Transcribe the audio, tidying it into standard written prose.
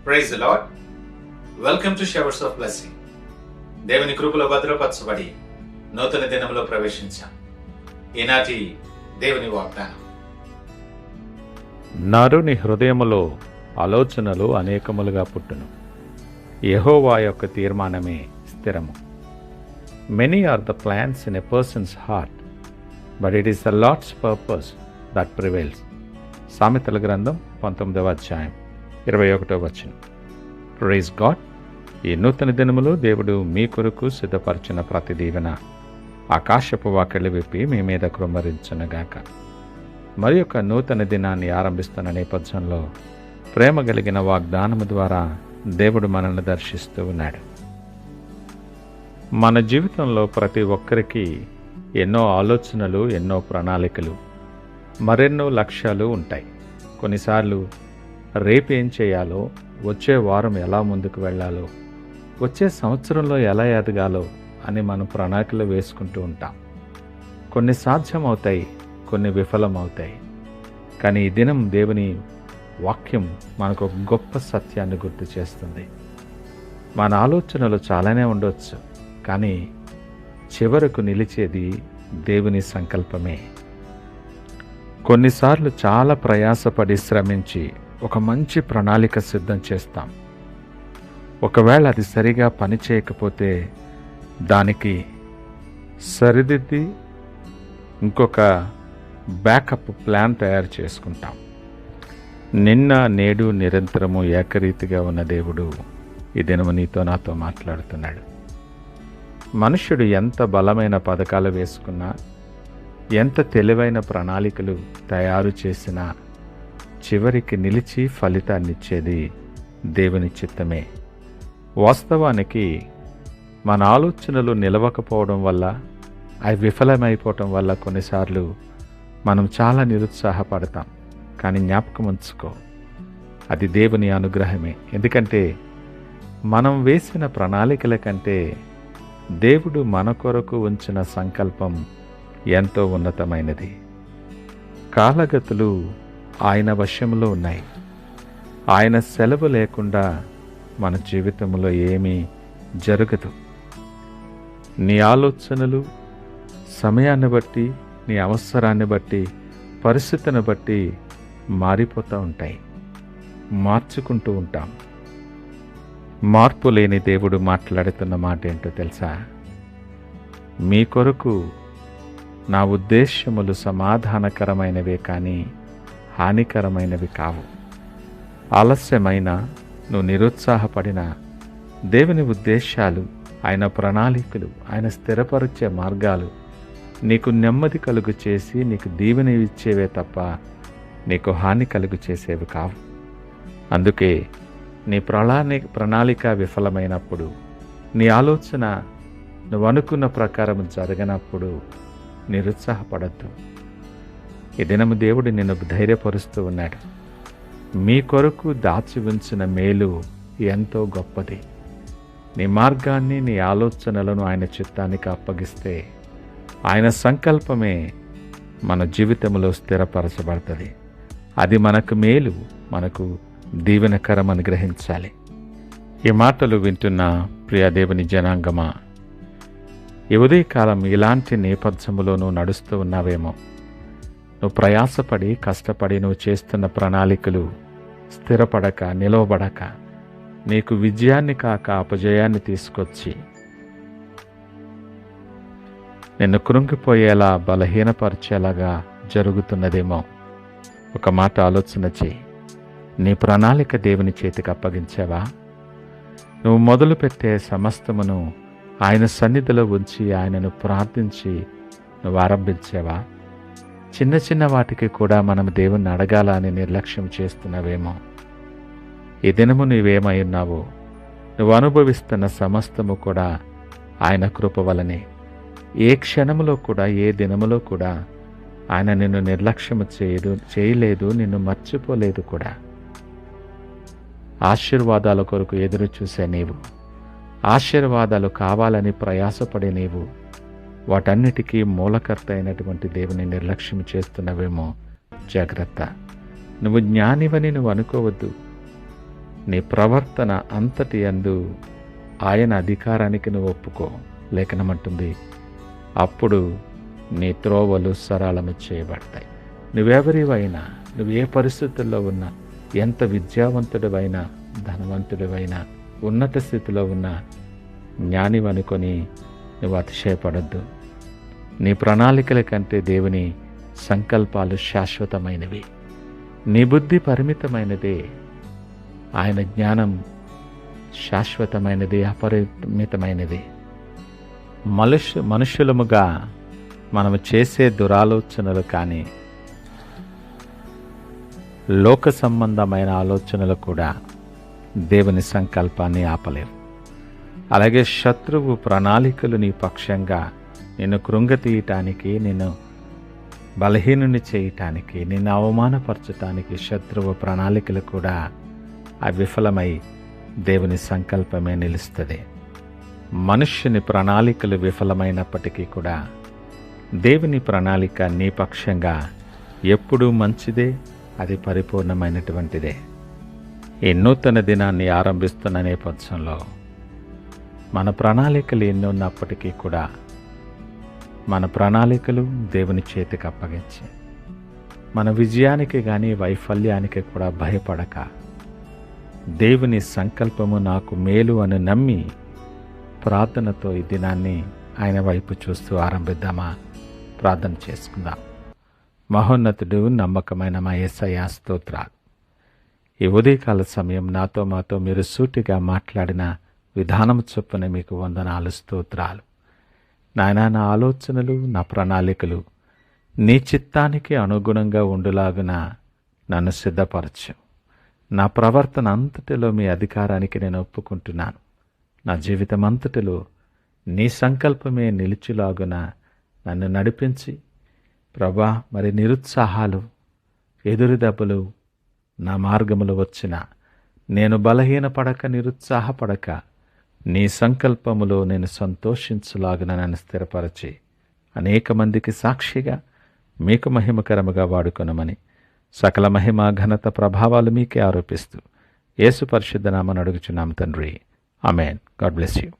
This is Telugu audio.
Praise the lord. Welcome to showers of blessing. దేవుని కృపలో భద్రపరచబడి నూతన దినంలో ప్రవేశించాం. ఈనాటి దేవుని వాగ్దానం. నరుని హృదయములో ఆలోచనలు అనేకములుగా పుట్టును, యెహోవా యొక్క తీర్మానమే స్థిరము. Many are the plans in a person's heart, but it is the Lord's purpose that prevails. సామెతల గ్రంథం 19వ అధ్యాయం 21వ వచనం. Praise God. ఈ నూతన దినములో దేవుడు మీ కొరకు సిద్ధపరిచిన ప్రతి దీవెన ఆకాశపు వాకిళ్ళు విప్పి మీ మీద కృమ్మరించునుగాక. మరి యొక్క నూతన దినాన్ని ఆరంభిస్తున్న నేపథ్యంలో ప్రేమ కలిగిన వాగ్దానము ద్వారా దేవుడు మనల్ని దర్శిస్తూ ఉన్నాడు. మన జీవితంలో ప్రతి ఒక్కరికి ఎన్నో ఆలోచనలు, ఎన్నో ప్రణాళికలు, మరెన్నో లక్ష్యాలు ఉంటాయి. కొన్నిసార్లు రేపేం చేయాలో, వచ్చే వారం ఎలా ముందుకు వెళ్ళాలో, వచ్చే సంవత్సరంలో ఎలా ఎదగాలో అని మనం ప్రణాళికలు వేసుకుంటూ ఉంటాం. కొన్ని సాధ్యమవుతాయి, కొన్ని విఫలమవుతాయి. కానీ ఈ దినం దేవుని వాక్యం మనకు ఒక గొప్ప సత్యాన్ని గుర్తు చేస్తుంది. మన ఆలోచనలు చాలానే ఉండొచ్చు, కానీ చివరకు నిలిచేది దేవుని సంకల్పమే. కొన్నిసార్లు చాలా ప్రయాసపడి శ్రమించి ఒక మంచి ప్రణాళిక సిద్ధం చేస్తాం. ఒకవేళ అది సరిగా పనిచేయకపోతే దానికి సరిదిద్ది ఇంకొక బ్యాకప్ ప్లాన్ తయారు చేసుకుంటాం. నిన్న నేడు నిరంతరము ఏకరీతిగా ఉన్న దేవుడు ఈ దినము నీతో నాతో మాట్లాడుతున్నాడు. మనుష్యుడు ఎంత బలమైన పథకాలు వేసుకున్నా, ఎంత తెలివైన ప్రణాళికలు తయారు చేసినా చివరికి నిలిచి ఫలితాన్నిచ్చేది దేవుని చిత్తమే. వాస్తవానికి మన ఆలోచనలు నిలవకపోవడం వల్ల, అవి విఫలమైపోవటం వల్ల కొన్నిసార్లు మనం చాలా నిరుత్సాహపడతాం. కానీ జ్ఞాపకం ఉంచుకో, అది దేవుని అనుగ్రహమే. ఎందుకంటే మనం వేసిన ప్రణాళికల కంటే దేవుడు మన కొరకు ఉంచిన సంకల్పం ఎంతో ఉన్నతమైనది. కాలగతులు ఆయన వశంలో ఉన్నాయి. ఆయన సెలవు లేకుండా మన జీవితంలో ఏమీ జరగదు. నీ ఆలోచనలు సమయాన్ని బట్టి, నీ అవసరాన్ని బట్టి, పరిస్థితిని బట్టి మారిపోతూ ఉంటాయి, మార్చుకుంటూ ఉంటాం. మార్పు లేని దేవుడు మాట్లాడుతున్న మాట ఏంటో తెలుసా? మీ కొరకు నా ఉద్దేశ్యములు సమాధానకరమైనవే కానీ హానికరమైనవి కావు. ఆలస్యమైన, నువ్వు నిరుత్సాహపడిన దేవుని ఉద్దేశాలు, ఆయన ప్రణాళికలు, ఆయన స్థిరపరిచే మార్గాలు నీకు నెమ్మది కలుగు చేసి నీకు దీవెన ఇచ్చేవే తప్ప నీకు హాని కలుగు చేసేవి కావు. అందుకే నీ ప్రణాళిక విఫలమైనప్పుడు, నీ ఆలోచన నువ్వు అనుకున్న ప్రకారం జరగనప్పుడు నిరుత్సాహపడద్దు. ఈ దినము దేవుడు నిన్ను ధైర్యపరుస్తూ ఉన్నాడు. మీ కొరకు దాచి ఉంచిన మేలు ఎంతో గొప్పది. నీ మార్గాన్ని, నీ ఆలోచనలను ఆయన చిత్తానికి అప్పగిస్తే ఆయన సంకల్పమే మన జీవితంలో స్థిరపరచబడుతుంది. అది మనకు మేలు, మనకు దీవెనకరం అని గ్రహించాలి. ఈ మాటలు వింటున్న ప్రియ దేవుని జనాంగమా, ఈ ఉదయకాలం ఇలాంటి నేపథ్యంలోనూ నడుస్తూ ఉన్నావేమో. నువ్వు ప్రయాసపడి, కష్టపడి నువ్వు చేస్తున్న ప్రణాళికలు స్థిరపడక, నిలవబడక నీకు విజయాన్ని కాక అపజయాన్ని తీసుకొచ్చి నిన్ను కృంగిపోయేలా, బలహీనపరిచేలాగా జరుగుతున్నదేమో. ఒక మాట ఆలోచన చేయి. నీ ప్రణాళిక దేవుని చేతికి అప్పగించావా? నువ్వు మొదలుపెట్టే సమస్తమును ఆయన సన్నిధిలో ఉంచి ఆయనను ప్రార్థించి నువ్వు ఆరంభించావా? చిన్న చిన్న వాటికి కూడా మనం దేవుణ్ణి అడగాల అని నిర్లక్ష్యం చేస్తున్నావేమో. ఈ దినము నువ్వేమై ఉన్నావో, నువ్వు అనుభవిస్తున్న సమస్తము కూడా ఆయన కృప వలనే. ఏ క్షణములో కూడా, ఏ దినములో కూడా ఆయన నిన్ను నిర్లక్ష్యము చేయలేదు, నిన్ను మర్చిపోలేదు కూడా. ఆశీర్వాదాల కొరకు ఎదురు చూసే నీవు, ఆశీర్వాదాలు కావాలని ప్రయాసపడే నీవు, వాటన్నిటికీ మూలకర్త అయినటువంటి దేవుని నిర్లక్ష్యం చేస్తున్నవేమో. జాగ్రత్త. నువ్వు జ్ఞానివని నువ్వు అనుకోవద్దు. నీ ప్రవర్తన అంతటి యందు ఆయన అధికారానికి నువ్వు ఒప్పుకో. లేఖనమంటుంది, అప్పుడు నీ త్రోవలు సరళము చేయబడతాయి. నువ్వెవరివైనా, నువ్వు ఏ పరిస్థితుల్లో ఉన్నా, ఎంత విద్యావంతుడివైనా, ధనవంతుడివైనా, ఉన్నత స్థితిలో ఉన్న జ్ఞానివనుకొని నువ్వు అతిశయపడద్దు. నీ ప్రణాళికల కంటే దేవుని సంకల్పాలు శాశ్వతమైనవి. నీ బుద్ధి పరిమితమైనదే, ఆయన జ్ఞానం శాశ్వతమైనది, అపరిమితమైనది. మనుషులముగా మనము చేసే దురాలోచనలు కానీ, లోక సంబంధమైన ఆలోచనలు కూడా దేవుని సంకల్పాన్ని ఆపలేవు. అలాగే శత్రువు ప్రణాళికలు నీ పక్షంగా నిన్ను కృంగతీయటానికి, నిన్ను బలహీనుని చేయటానికి, నిన్ను అవమానపరచటానికి శత్రువు ప్రణాళికలు కూడా విఫలమై దేవుని సంకల్పమే నిలుస్తుంది. మనుష్యుని ప్రణాళికలు విఫలమైనప్పటికీ కూడా దేవుని ప్రణాళిక నీ పక్షంగా ఎప్పుడూ మంచిదే, అది పరిపూర్ణమైనటువంటిదే. ఈ నూతన దినాన్ని ఆరంభిస్తున్న నేపథ్యంలో మన ప్రణాళికలు ఎన్ని ఉన్నప్పటికీ కూడా మన ప్రణాళికలు దేవుని చేతికి అప్పగించి, మన విజయానికి కానీ వైఫల్యానికి కూడా భయపడక, దేవుని సంకల్పము నాకు మేలు అని నమ్మి ప్రార్థనతో ఈ దినాన్ని ఆయన వైపు చూస్తూ ఆరంభిద్దామా? ప్రార్థన చేసుకుందాం. మహోన్నతుడు, నమ్మకమైన మా యేసయ్యా, స్తోత్రాలు. ఈ ఉదయకాల సమయం నాతో మాతో మీరు సూటిగా మాట్లాడిన విధానం చొప్పున మీకు వందనాలు, స్తోత్రాలు. నాయనా, నా ఆలోచనలు, నా ప్రణాళికలు నీ చిత్తానికి అనుగుణంగా ఉండులాగున నన్ను సిద్ధపరచు. నా ప్రవర్తన అంతటిలో మీ అధికారానికి నేను ఒప్పుకుంటున్నాను. నా జీవితం అంతటిలో నీ సంకల్పమే నిలిచిలాగున నన్ను నడిపించి ప్రభా, మరి నిరుత్సాహాలు, ఎదురు దెబ్బలు నా మార్గములు వచ్చిన నేను బలహీనపడక, నిరుత్సాహపడక నీ సంకల్పములో నేను సంతోషించులాగున నన్ను స్థిరపరచి అనేక మందికి సాక్షిగా మీకు మహిమకరముగా వాడుకొనమని సకల మహిమ, ఘనత, ప్రభావాలు మీకే ఆరోపిస్తూ యేసు పరిశుద్ధ నామమున అడుగుచున్నాము తండ్రి. ఆమేన్. God bless you.